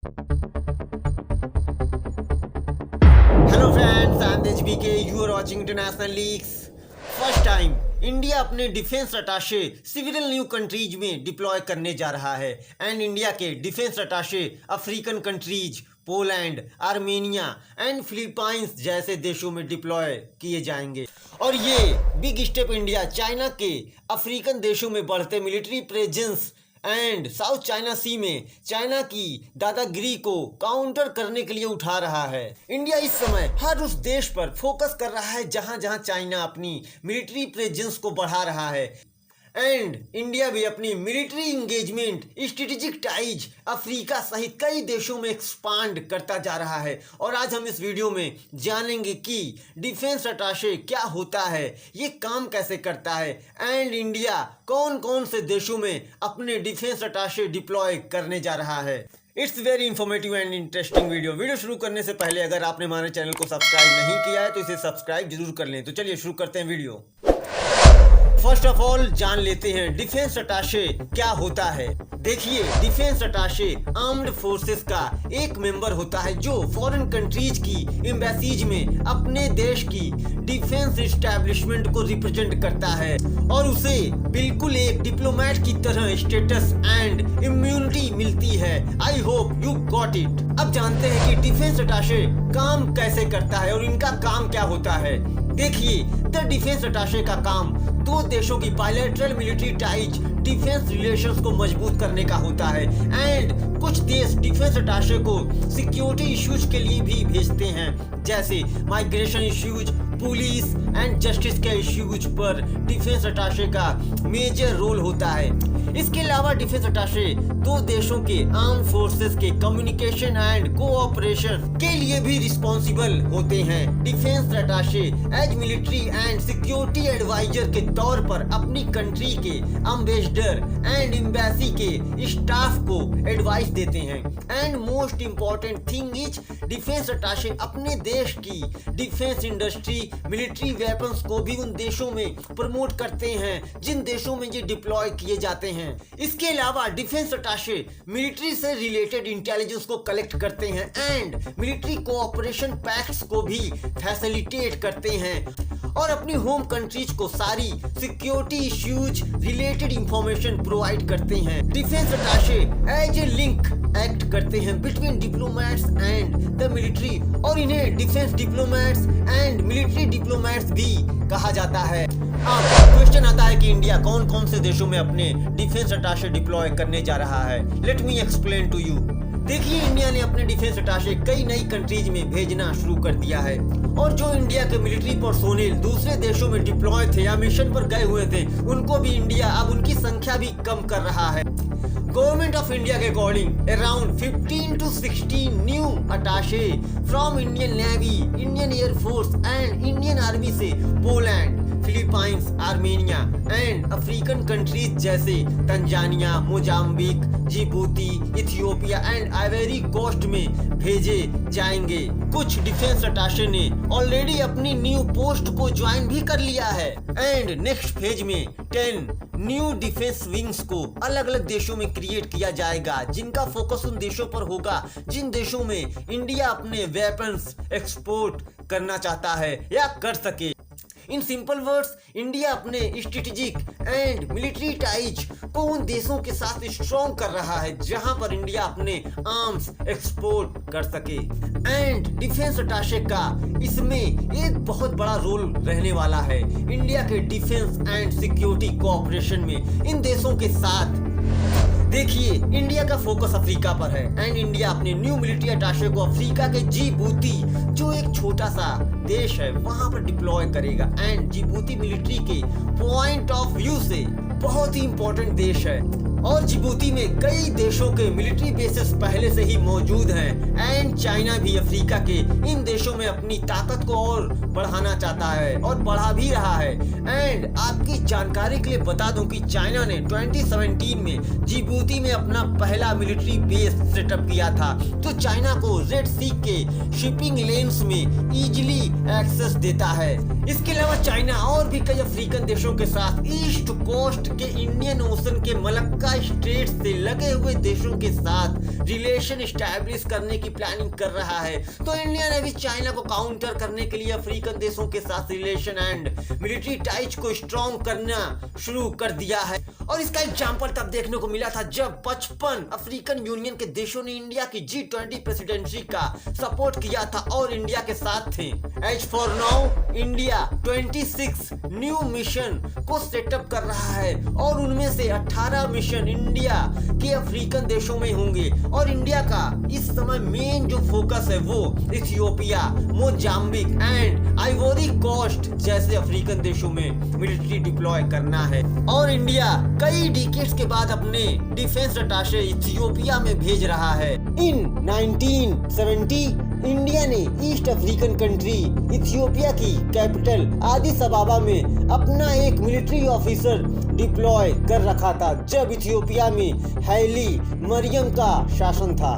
Hello friends, I am तेजबीके। You are watching international leagues. First time India अपने defence attache civil new countries में deploy करने जा रहा है एंड इंडिया के defence attache African countries, Poland, Armenia and Philippines जैसे देशों में डिप्लॉय किए जाएंगे। और ये बिग स्टेप इंडिया चाइना के अफ्रीकन देशों में बढ़ते military presence and South China Sea में चाइना की दादागिरी को काउंटर करने के लिए उठा रहा है। इंडिया इस समय हर उस देश पर फोकस कर रहा है जहां जहां चाइना अपनी मिलिट्री प्रेजेंस को बढ़ा रहा है एंड इंडिया भी अपनी military engagement, strategic ties Africa सहित कई देशों में एक्सपांड करता जा रहा है। और आज हम इस वीडियो में जानेंगे कि डिफेंस अटाशे क्या होता है, ये काम कैसे करता है एंड इंडिया कौन कौन से देशों में अपने डिफेंस अटाशे डिप्लॉय करने जा रहा है। It's very informative and interesting video शुरू करने से पहले अगर आपने हमारे चैनल को सब्सक्राइब नहीं किया है तो इसे सब्सक्राइब जरूर कर लें। तो चलिए शुरू करते हैं वीडियो। फर्स्ट ऑफ ऑल जान लेते हैं डिफेंस अटाशे क्या होता है। देखिए, डिफेंस अटाशे आर्म्ड फोर्सेस का एक मेंबर होता है जो फॉरेन कंट्रीज की एम्बेसीज में अपने देश की डिफेंस एस्टैब्लिशमेंट को रिप्रेजेंट करता है और उसे बिल्कुल एक डिप्लोमेट की तरह स्टेटस एंड इम्यूनिटी मिलती है। I hope you got it. अब जानते हैं कि डिफेंस अटाशे काम कैसे करता है और इनका काम क्या होता है। देखिए, द डिफेंस अटाशे का काम दो देशों की bilateral military ties, defence relations को मजबूत करने का होता है एंड कुछ देश डिफेंस अटाशे को सिक्योरिटी इश्यूज के लिए भी भेजते हैं, जैसे migration issues, police and justice के इश्यूज पर डिफेंस अटाशे का मेजर रोल होता है। इसके अलावा डिफेंस अटाशे दो देशों के आर्म फोर्सेस के कम्युनिकेशन एंड कोऑपरेशन के लिए भी रिस्पॉन्सिबल होते हैं। Defence attache as military and security advisor के तौर पर अपनी कंट्री के एम्बेसडर एंड एम्बेसी के स्टाफ को एडवाइस देते हैं and most important thing is defence attache अपने देश की डिफेंस इंडस्ट्री, मिलिट्री वेपन्स को भी उन देशों में प्रमोट करते हैं जिन देशों में ये डिप्लॉय किए जाते हैं। इसके अलावा डिफेंस अटाशे मिलिट्री से रिलेटेड इंटेलिजेंस को कलेक्ट करते हैं एंड मिलिट्री कोऑपरेशन पैक्ट्स को भी फैसिलिटेट करते हैं और अपनी होम कंट्रीज को सारी security issues related information provide करते हैं। Defence attache as a link act करते हैं between diplomats and the military और इन्हें defence diplomats and military diplomats भी कहा जाता है। अब क्वेश्चन आता है कि इंडिया कौन कौन से देशों में अपने डिफेंस अटाशे डिप्लॉय करने जा रहा है। Let me explain to you. देखिए, इंडिया ने अपने डिफेंस अटाशे कई नई कंट्रीज में भेजना शुरू कर दिया है और जो इंडिया के मिलिट्री पर्सोनेल दूसरे देशों में डिप्लॉय थे या मिशन पर गए हुए थे, उनको भी इंडिया अब उनकी संख्या भी कम कर रहा है। गवर्नमेंट ऑफ इंडिया के according around 15 to 16 new attache from Indian navy, Indian air force and Indian army से Poland, Philippines, Armenia and African countries जैसे Tanzania, Mozambique, Djibouti, Ethiopia and Ivory Coast में भेजे जाएंगे। कुछ डिफेंस अटाशे ने ऑलरेडी अपनी new post को ज्वाइन भी कर लिया है एंड नेक्स्ट फेज में 10 न्यू डिफेंस विंग्स को अलग अलग देशों में क्रिएट किया जाएगा जिनका फोकस उन देशों पर होगा जिन देशों में इंडिया अपने वेपन्स एक्सपोर्ट करना चाहता है या कर सके। इन सिंपल वर्ड्स, इंडिया अपने स्ट्रेटेजिक एंड मिलिट्री टाइज को उन देशों के साथ स्ट्रॉन्ग कर रहा है जहां पर इंडिया अपने आर्म्स एक्सपोर्ट कर सके एंड डिफेंस अटाशे का इसमें एक बहुत बड़ा रोल रहने वाला है इंडिया के डिफेंस एंड सिक्योरिटी कोऑपरेशन में इन देशों के साथ। देखिए, इंडिया का फोकस अफ्रीका पर है एंड इंडिया अपने न्यू मिलिट्री अटाशे को अफ्रीका के जिबूती, जो एक छोटा सा देश है, वहां पर डिप्लॉय करेगा एंड जिबूती मिलिट्री के पॉइंट ऑफ व्यू से बहुत ही इंपॉर्टेंट देश है और जिबूती में कई देशों के मिलिट्री बेसेस पहले से ही मौजूद हैं एंड चाइना भी अफ्रीका के इन देशों में अपनी ताकत को और बढ़ाना चाहता है और बढ़ा भी रहा है। एंड आपकी जानकारी के लिए बता दूं कि चाइना ने 2017 में जिबूती में अपना पहला मिलिट्री बेस सेटअप किया था, तो चाइना को रेड सी के शिपिंग लेन्स में इजीली एक्सेस देता है। इसके अलावा चाइना और भी कई अफ्रीकन देशों के साथ ईस्ट कोस्ट के इंडियन ओशन के मलक्का अफ्रीका स्टेट से लगे हुए देशों के साथ रिलेशन स्टैब्लिश करने की प्लानिंग कर रहा है। तो इंडिया ने भी चाइना को काउंटर करने के लिए अफ्रीकन देशों के साथ रिलेशन एंड मिलिट्री टाइज को स्ट्रॉन्ग करना शुरू कर दिया है। और इसका एग्जाम्पल तब देखने को मिला था जब 55 अफ्रीकन यूनियन के देशों ने इंडिया की G20 प्रेसिडेंसी का सपोर्ट किया था और इंडिया के साथ थे। As for now India 26 new mission को सेटअप कर रहा है और उनमें से 18 मिशन इंडिया के अफ्रीकन देशों में होंगे। और इंडिया का इस समय मेन जो फोकस है वो Ethiopia, Mozambique and Ivory Coast जैसे अफ्रीकन देशों में मिलिट्री डिप्लॉय करना है। और इंडिया कई डिकेड्स के बाद अपने डिफेंस अटाशे इथियोपिया में भेज रहा है। इन 1970 इंडिया ने ईस्ट अफ्रीकन कंट्री इथियोपिया की कैपिटल आदिस अबाबा में अपना एक मिलिट्री ऑफिसर डिप्लॉय कर रखा था जब इथियोपिया में हैली मरियम का शासन था।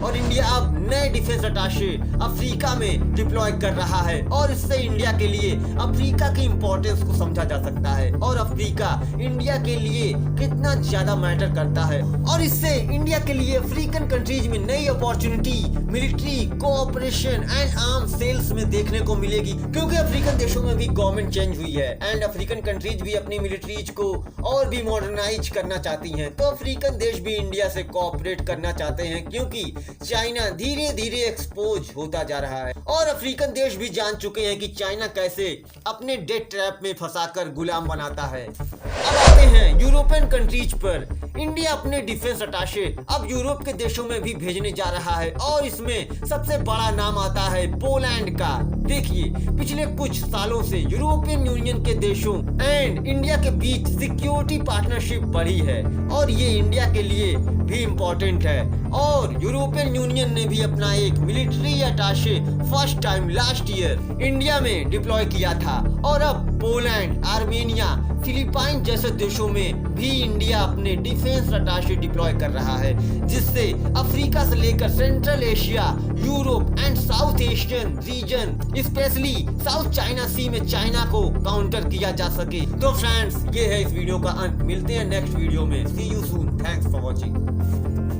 और इंडिया अब नए डिफेंस अटाशे अफ्रीका में डिप्लॉय कर रहा है और इससे इंडिया के लिए अफ्रीका की इंपॉर्टेंस को समझा जा सकता है और अफ्रीका इंडिया के लिए कितना ज्यादा मैटर करता है। और इससे इंडिया के लिए अफ्रीकन कंट्रीज में नई opportunity military cooperation and arm sales में देखने को मिलेगी, क्योंकि अफ्रीकन देशों में भी गवर्नमेंट चेंज हुई है एंड अफ्रीकन कंट्रीज भी अपनी मिलिट्रीज को और भी मॉडर्नाइज करना चाहती हैं। तो अफ्रीकन देश भी इंडिया से कोऑपरेट करना चाहते हैं क्योंकि चाइना धीरे धीरे एक्सपोज होता जा रहा है और अफ्रीकन देश भी जान चुके हैं कि चाइना कैसे अपने डेट ट्रैप में फंसाकर गुलाम बनाता है। अब आते हैं यूरोपियन कंट्रीज पर। इंडिया अपने डिफेंस अटाशे अब यूरोप के देशों में भी भेजने जा रहा है और इसमें सबसे बड़ा नाम आता है पोलैंड का। देखिए, पिछले कुछ सालों से यूरोपियन यूनियन के देशों एंड इंडिया के बीच सिक्योरिटी पार्टनरशिप बढ़ी है और ये इंडिया के लिए भी इम्पोर्टेंट है। और यूरोपियन यूनियन ने भी अपना एक military attache first time last year India में डिप्लॉय किया था और अब पोलैंड, आर्मेनिया, फिलीपाइन जैसे देशों में भी इंडिया अपने डिफेंस अटाशे डिप्लॉय कर रहा है, जिससे अफ्रीका से लेकर Central Asia, Europe and South Asian region specially South China Sea में चाइना को काउंटर किया जा सके। तो फ्रेंड्स, ये है इस वीडियो का अंत। मिलते हैं नेक्स्ट वीडियो में। See you soon. Thanks for watching.